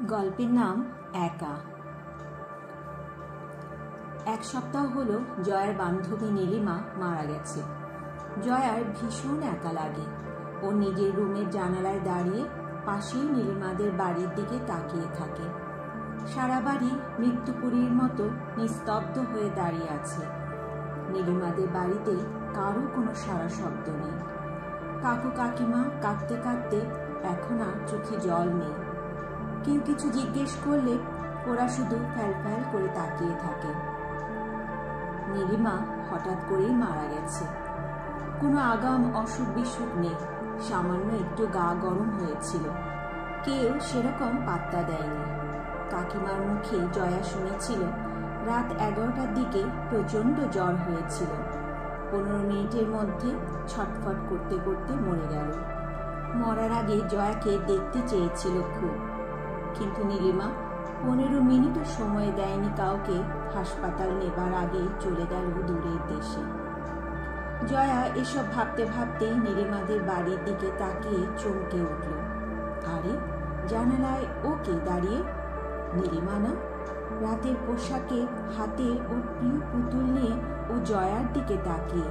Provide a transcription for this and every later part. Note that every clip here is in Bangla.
গল্পের নাম একা। এক সপ্তাহ হলো জয়ার বান্ধবী নীলিমা মারা গেছে। জয়ার ভীষণ একা লাগে। ও নিজের রুমের জানালায় দাঁড়িয়ে পাশেই নীলিমাদের বাড়ির দিকে তাকিয়ে থাকে। সারা বাড়ি মৃত্যুপুরীর মতো নিস্তব্ধ হয়ে দাঁড়িয়ে আছে। নীলিমাদের বাড়িতে কারো কোনো সারা শব্দ নেই। কাকু কাকিমা কাঁদতে কাঁদতে এখন আর চোখে জল নেই। কেউ কিছু জিজ্ঞেস করলে ওরা শুধু ফ্যাল ফ্যাল করে তাকিয়ে থাকে। নীলিমা হঠাৎ করেই মারা গেছে। কোনো আগাম অসুখ বিসুখ নেই, সামান্য একটু গা গরম হয়েছিল। কেউ সেরকম পাত্তা দেয়নি। কাকিমার মুখে জয়া শুনেছিল রাত 11টার দিকে প্রচণ্ড জ্বর হয়েছিল। 15 মিনিটের মধ্যে ছটফট করতে করতে মরে গেল। মরার আগে জয়াকে দেখতে চেয়েছিল খুব, কিন্তু নীলিমা 15 মিনিটও সময় দেয়নি কাউকে। হাসপাতাল নেবার আগেই চলে গেল দূরের দেশে। জয়া এসব ভাবতে ভাবতেই নীলিমাদের বাড়ির দিকে তাকিয়ে চমকে উঠল। আরে, জানালায় ও কে দাঁড়িয়ে? নীলিমা না? রাতের পোশাকে হাতে ওর প্রিয় পুতুল নিয়ে ও জয়ার দিকে তাকিয়ে।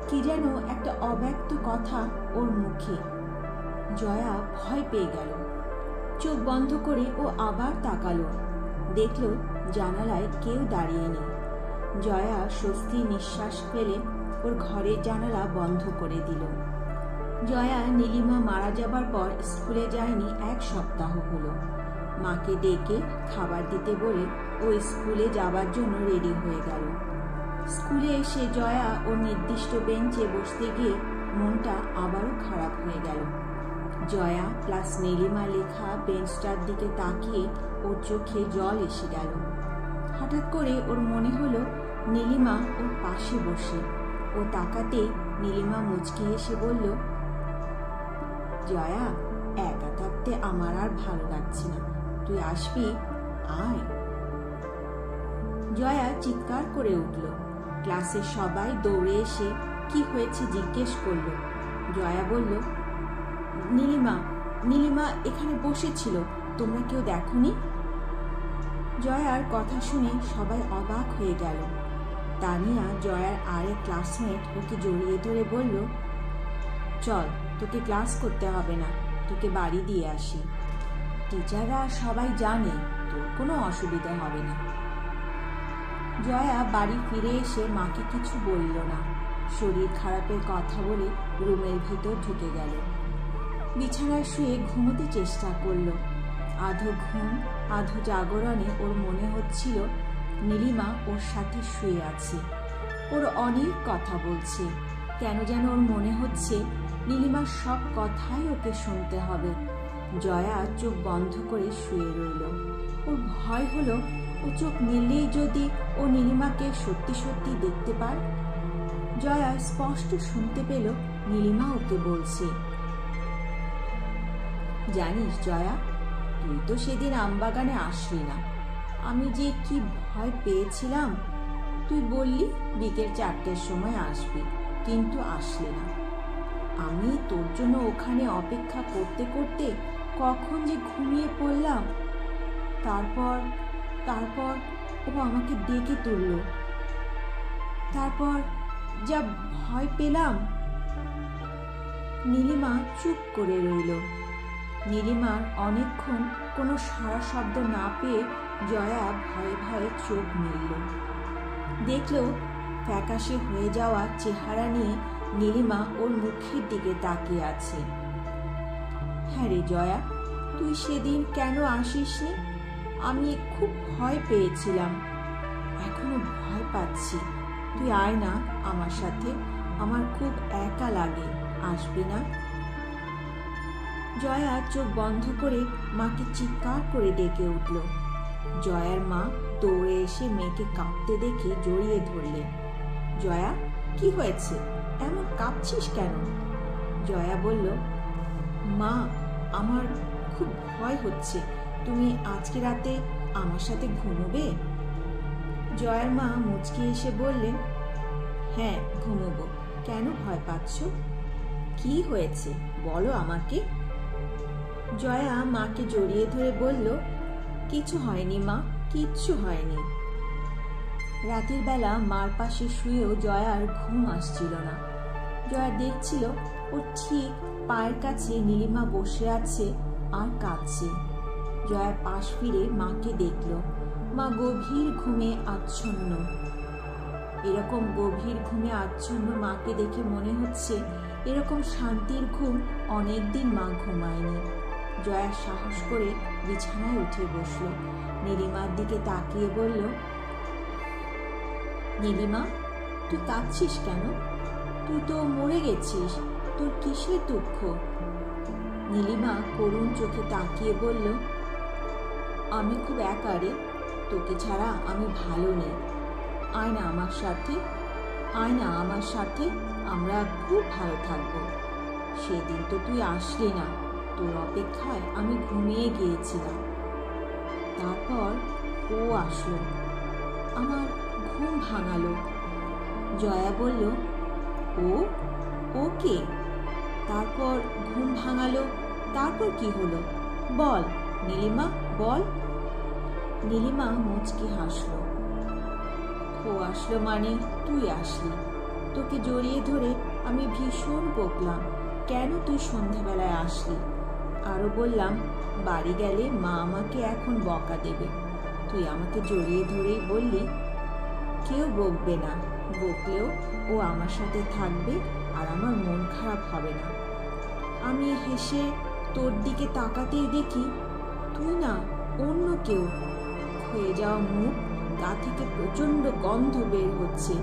কি যেন একটা অব্যক্ত কথা ওর মুখে। জয়া ভয় পেয়ে গেল। চোখ বন্ধ করে ও আবার তাকালো। দেখল জানালায় কেউ দাঁড়িয়ে নেই। জয়া স্বস্তি নিঃশ্বাস ফেলে ওর ঘরের জানালা বন্ধ করে দিল। জয়া নীলিমা মারা যাবার পর স্কুলে যায়নি 1 সপ্তাহ হলো। মাকে ডেকে খাবার দিতে বলে ও স্কুলে যাবার জন্য রেডি হয়ে গেল। স্কুলে এসে জয়া ওর নির্দিষ্ট বেঞ্চে বসতে গিয়ে মনটা আবারও খারাপ হয়ে গেল। জয়া প্লাস নীলিমা লেখা বেঞ্চটার দিকে তাকিয়ে ওর চোখে জল এসে গেল। হঠাৎ করে ওর মনে হলো নীলিমা ওর পাশে বসে। ও তাকাতে নীলিমা মুচকি এসে বলল, জয়া, একা থাকতে আমার আর ভালো লাগছে না, তুই আসবি? আয়। জয়া চিৎকার করে উঠল। ক্লাসের সবাই দৌড়ে এসে কি হয়েছে জিজ্ঞেস করলো। জয়া বলল, নীলিমা এখানে বসেছিল, তোমরা কেউ দেখোনি? জয়ার কথা শুনে সবাই অবাক হয়ে গেল। তানিয়া, জয়ার আরেক ক্লাসমেট, ওকে জড়িয়ে ধরে বলল, চল, তোকে ক্লাস করতে হবে না, তোকে বাড়ি দিয়ে আসি। টিচাররা সবাই জানে তোর কোনো অসুবিধা হবে না। জয়া বাড়ি ফিরে এসে মাকে কিছু বলল না। শরীর খারাপের কথা বলে রুমের ভিতর ঢুকে গেল। বিছানায় শুয়ে ঘুমোতে চেষ্টা করলো। আধো ঘুম আধো জাগরণে ওর মনে হচ্ছিল নীলিমা ওর সাথে শুয়ে আছে, ওর অনেক কথা বলছে। কেন যেন ওর মনে হচ্ছে নীলিমার সব কথাই ওকে শুনতে হবে। জয়া চোখ বন্ধ করে শুয়ে রইল। ওর ভয় হলো ও চোখ মেললেই যদি ও নীলিমাকে সত্যি সত্যি দেখতে পায়। জয়া স্পষ্ট শুনতে পেল নীলিমা ওকে বলছে, জানিস জয়া, তুই তো সেদিন আমবাগানে আসলি না। আমি যে কি ভয় পেয়েছিলাম। তুই বললি বিকেল 4টের সময় আসবি, কিন্তু আসলি না। আমি তোর জন্য ওখানে অপেক্ষা করতে করতে কখন যে ঘুমিয়ে পড়লাম। তারপর ও আমাকে ডেকে তুলল। তারপর যা ভয় পেলাম। নীলিমা চুপ করে রইল। নীলিমার অনেকক্ষণ কোনো সারা শব্দ না পেয়ে জয়া ভয়ে ভয়ে চোখ মেলল। দেখল ফ্যাকাশে হয়ে যাওয়া চেহারা নিয়ে নীলিমা ওর মুখের দিকে তাকিয়ে আছে। হ্যাঁ রে জয়া, তুই সেদিন কেন আসিসনি? আমি খুব ভয় পেয়েছিলাম, এখনো ভয় পাচ্ছি। তুই আয় না আমার সাথে, আমার খুব একা লাগে, আসবি না? জয়া চোখ বন্ধ করে মাকে চিৎকার করে ডেকে উঠল। জয়ার মা দৌড়ে এসে মেয়েকে কাঁদতে দেখে জড়িয়ে ধরলেন। জয়া, কি হয়েছে? এমন কাঁদছিস কেন? জয়া বলল, মা, আমার খুব ভয় হচ্ছে, তুমি আজকে রাতে আমার সাথে ঘুমোবে? জয়ার মা মুচকি এসে বললেন, হ্যাঁ ঘুমোবো। কেন ভয় পাচ্ছ? কি হয়েছে বলো আমাকে। জয়া মাকে জড়িয়ে ধরে বলল, কিছু হয়নি মা, কিচ্ছু হয়নি। রাতের বেলা মার পাশে শুয়েও জয়ার ঘুম আসছিল না। জয়া দেখছিল ওর ঠিক পায়ের কাছে নীলিমা বসে আছে আর কাঁদছে। জয়া পাশ ফিরে মাকে দেখল। মা গভীর ঘুমে আচ্ছন্ন। এরকম গভীর ঘুমে আচ্ছন্ন মাকে দেখে মনে হচ্ছে এরকম শান্তির ঘুম অনেকদিন মা ঘুমায়নি। জয়া সাহস করে বিছানায় উঠে বসল। নীলিমার দিকে তাকিয়ে বলল, নীলিমা, তুই কাঁদছিস কেন? তুই তো মরে গেছিস, তোর কিসের দুঃখ? নীলিমা করুণ চোখে তাকিয়ে বলল, আমি খুব একা রে, তোকে ছাড়া আমি ভালো নেই। আয় না আমার সাথে, আয় না আমার সাথে, আমরা খুব ভালো থাকবো। সেদিন তো তুই আসলি না, তোর অপেক্ষায় আমি ঘুমিয়ে গিয়েছিলাম। তারপর ও আসলো, আমার ঘুম ভাঙালো। জয়া বলল, ও কে? তারপর ঘুম ভাঙালো, তারপর কি হলো বল নীলিমা, বল। নীলিমা মুচকি হাসলো। ও আসলো মানে তুই আসলি। তোকে জড়িয়ে ধরে আমি ভীষণ বকলাম, কেন তুই সন্ধ্যাবেলায় আসলি। আরো বললাম, বাড়ি গেলে মা আমাকে এখন বকা দেবে। তুই আমাকে জড়িয়ে ধরেই বললি, কেউ বকবে না, বকলেও ও আমার সাথে থাকবে আর আমার মন খারাপ হবে না। আমি হেসে তোর দিকে তাকাতেই দেখি তুই না, অন্য কেউ। ক্ষয়ে যাওয়া মুখ, গা থেকে প্রচন্ড গন্ধ বের হচ্ছে।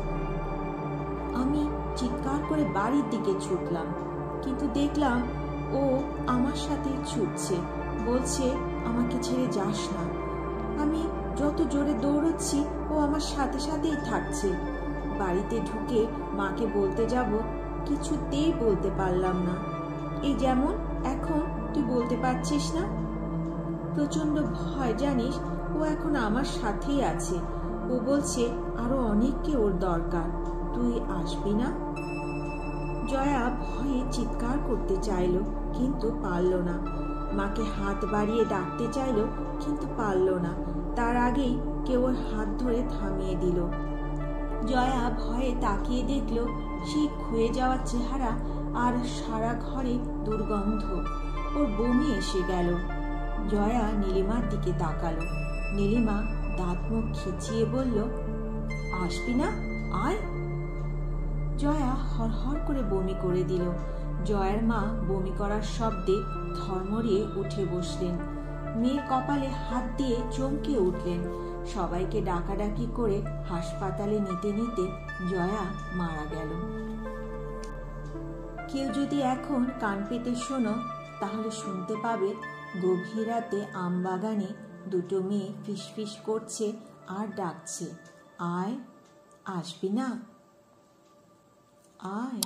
আমি চিৎকার করে বাড়ির দিকে ছুটলাম, কিন্তু দেখলাম ও আমার সাথে ছুটছে, বলছে আমাকে ছেড়ে যাস না। আমি যত জোরে দৌড়চ্ছি ও আমার সাথে সাথেই থাকছে। বাড়িতে ঢুকে মাকে বলতে যাব, কিছুতেই বলতে পারলাম না। এই যেমন এখন তুই বলতে পারছিস না। প্রচন্ড ভয় জানিস, ও এখন আমার সাথেই আছে। ও বলছে আরো অনেককে ওর দরকার, তুই আসবি না। জয়া ভয়ে চিৎকার করতে চাইল, কিন্তু পারল না। মাকে হাত বাড়িয়ে ডাকতে চাইল, কিন্তু পারল না। তার আগেই কেউ ওর হাত ধরে থামিয়ে দিল। জয়া ভয়ে তাকিয়ে দেখল সেই ক্ষয়ে যাওয়া চেহারা আর সারা ঘরে দুর্গন্ধ। ওর বমি এসে গেল। জয়া নীলিমার দিকে তাকালো। নীলিমা দাঁত মুখ খিচিয়ে বলল, আসবি না, আয়। জয়া হরহর করে বমি করে দিল। জয়ার মা বমি করার শব্দে ধর্মরিয়ে উঠে বসলেন। মেয়ের কপালে হাত দিয়ে চমকে উঠলেন। সবাইকে ডাকাডাকি করে হাসপাতালে নিতে নিতে জয়া মারা গেল। কেউ যদি এখন কান পেতে শোনো, তাহলে শুনতে পাবে গভীর রাতে আমবাগানে দুটো মেয়ে ফিসফিস করছে আর ডাকছে, আয়, আসবি না, আয়।